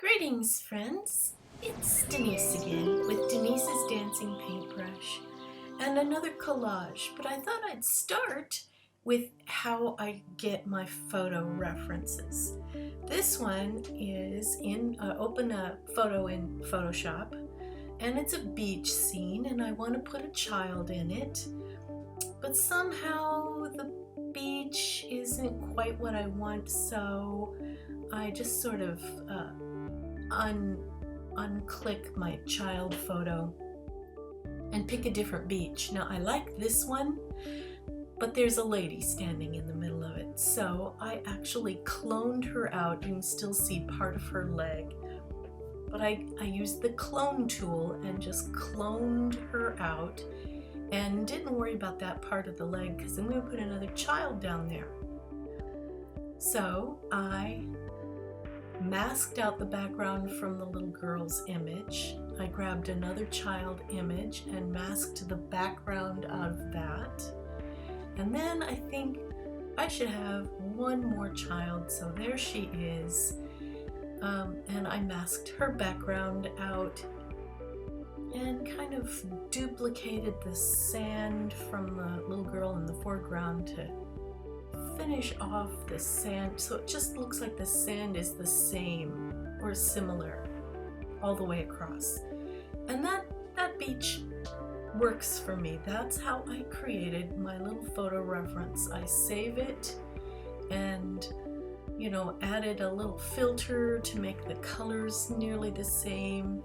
Greetings, friends. It's Denise again with Denise's Dancing Paintbrush and another collage, but I thought I'd start with how I get my photo references. This one is open a photo in Photoshop, and it's a beach scene, and I want to put a child in it, but somehow the beach isn't quite what I want, so I just sort of unclick my child photo and pick a different beach. Now I like this one, but there's a lady standing in the middle of it, so I actually cloned her out. You can still see part of her leg, but I used the clone tool and just cloned her out and didn't worry about that part of the leg because I'm going to put another child down there. So I masked out the background from the little girl's image. I grabbed another child image and masked the background out of that. And then I think I should have one more child, so there she is. And I masked her background out and kind of duplicated the sand from the little girl in the foreground to finish off the sand, so it just looks like the sand is the same or similar all the way across. And that beach works for me. That's how I created my little photo reference. I save it and, added a little filter to make the colors nearly the same,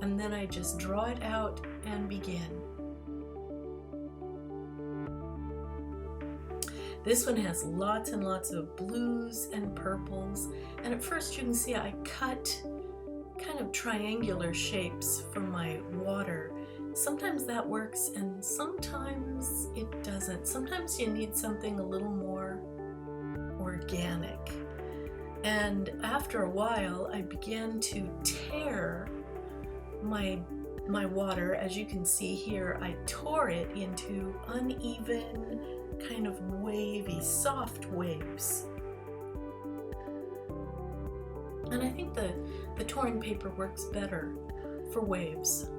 and then I just draw it out and begin. This one has lots and lots of blues and purples, and at first you can see I cut kind of triangular shapes from my water. Sometimes that works and sometimes it doesn't. Sometimes you need something a little more organic. And after a while I began to tear my water. As you can see here, I tore it into uneven, kind of wavy, soft waves. And I think the torn paper works better for waves.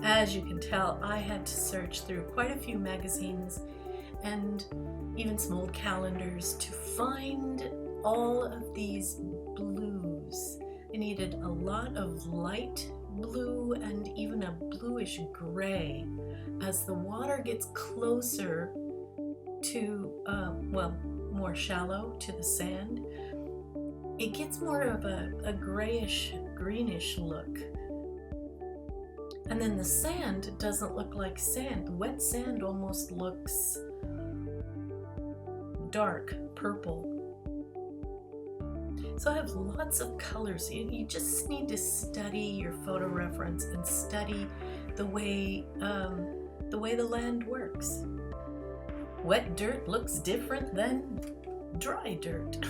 As you can tell, I had to search through quite a few magazines and even some old calendars to find all of these blues. I needed a lot of light blue and even a bluish gray. As the water gets closer to, more shallow to the sand, it gets more of a grayish, greenish look. And then the sand doesn't look like sand. The wet sand almost looks dark purple. So I have lots of colors. You just need to study your photo reference and study the way the land works. Wet dirt looks different than dry dirt.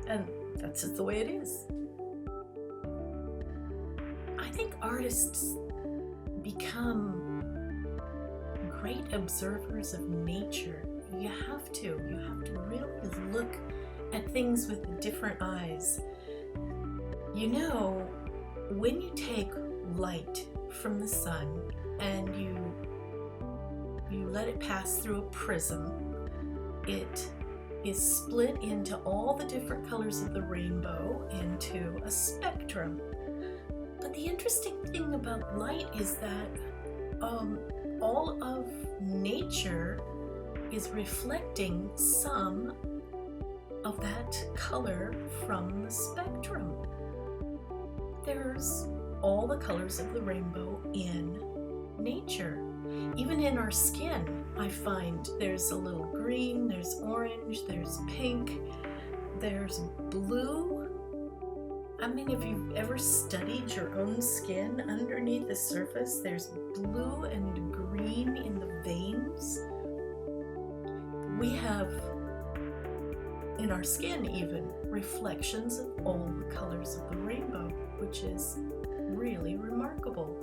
And that's just the way it is. I think artists become great observers of nature. You have to really look at things with different eyes. When you take light from the sun and you let it pass through a prism, it is split into all the different colors of the rainbow into a spectrum. But the interesting thing about light is that all of nature is reflecting some of that color from the spectrum. There's all the colors of the rainbow in nature. Even in our skin, I find there's a little green, there's orange, there's pink, there's blue. I mean, if you've ever studied your own skin, underneath the surface, there's blue and green in the veins. We have, in our skin even, reflections of all the colors of the rainbow, which is really remarkable.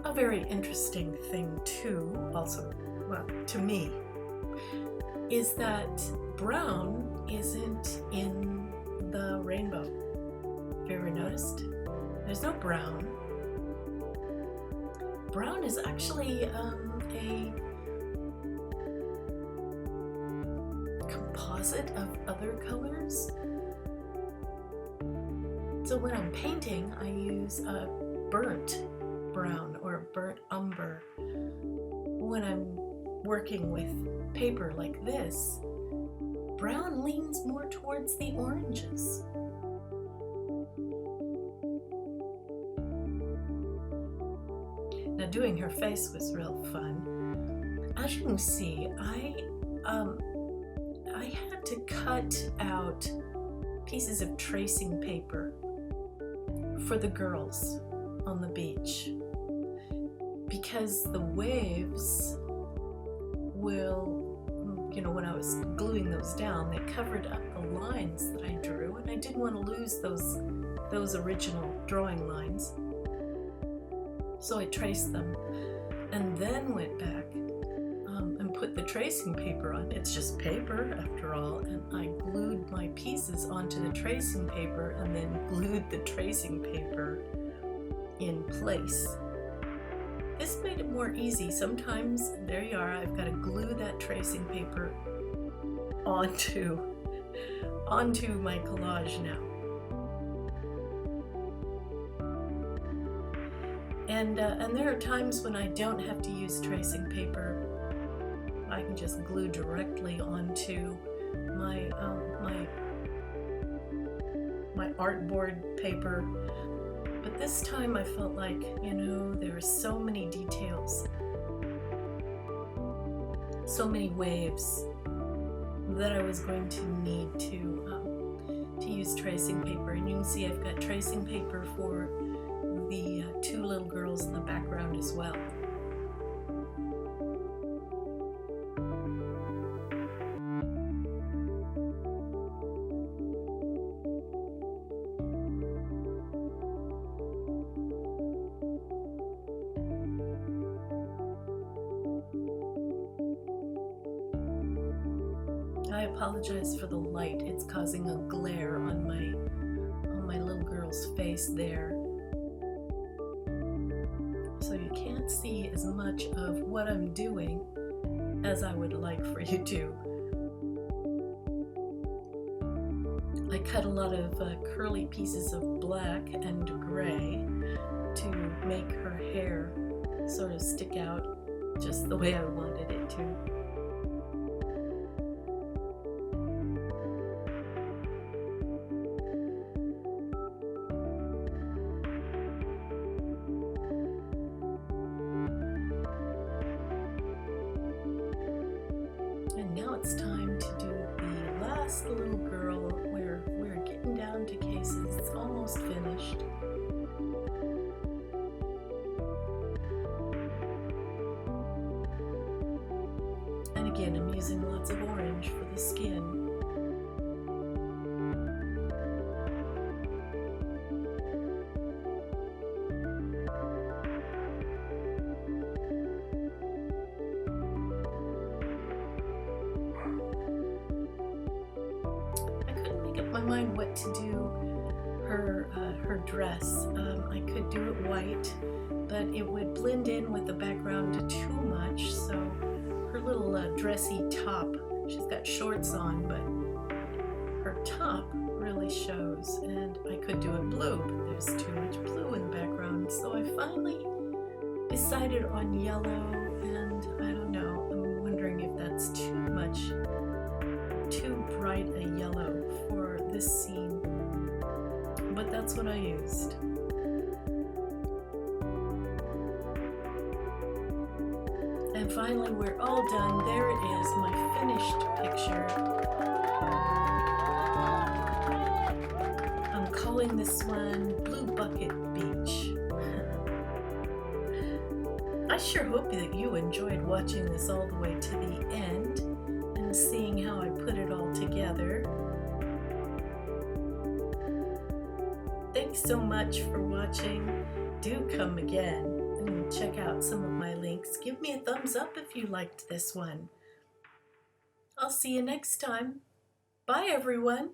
Of very interesting thing too, also, well, to me, is that brown isn't in the rainbow. Have you ever noticed? There's no brown. Brown is actually a composite of other colors. So when I'm painting, I use a burnt brown or burnt umber. When I'm working with paper like this, brown leans more towards the oranges. Now doing her face was real fun. As you can see, I had to cut out pieces of tracing paper for the girls on the beach because the waves will, when I was gluing those down, they covered up the lines that I drew, and I didn't want to lose those original drawing lines. So I traced them and then went back and put the tracing paper on. It's just paper after all, and I glued my pieces onto the tracing paper and then glued the tracing paper in place. This made it more easy. Sometimes, there you are, I've got to glue that tracing paper onto my collage now. And there are times when I don't have to use tracing paper. I can just glue directly onto my artboard paper. But this time I felt like, there are so many details, so many waves that I was going to need to use tracing paper. And you can see I've got tracing paper for the two little girls in the background as well. I apologize for the light. It's causing a glare on my little girl's face there. So you can't see as much of what I'm doing as I would like for you to. I cut a lot of curly pieces of black and gray to make her hair sort of stick out just the way I wanted it to. And now it's time to do the last little girl where we're getting down to cases. It's almost finished. And again, I'm using lots of orange for the skin. My mind what to do her dress. I could do it white, but it would blend in with the background too much, so her little dressy top, she's got shorts on, but her top really shows, and I could do it blue, but there's too much blue in the background, so I finally decided on yellow, and I don't know, I'm wondering if that's too bright a yellow for this scene, but that's what I used. And finally, we're all done. There it is, my finished picture. I'm calling this one Blue Bucket Beach. I sure hope that you enjoyed watching this all the way to the end and seeing how I put it all together. Thanks so much for watching. Do come again. and check out some of my links. Give me a thumbs up if you liked this one. I'll see you next time. Bye, everyone.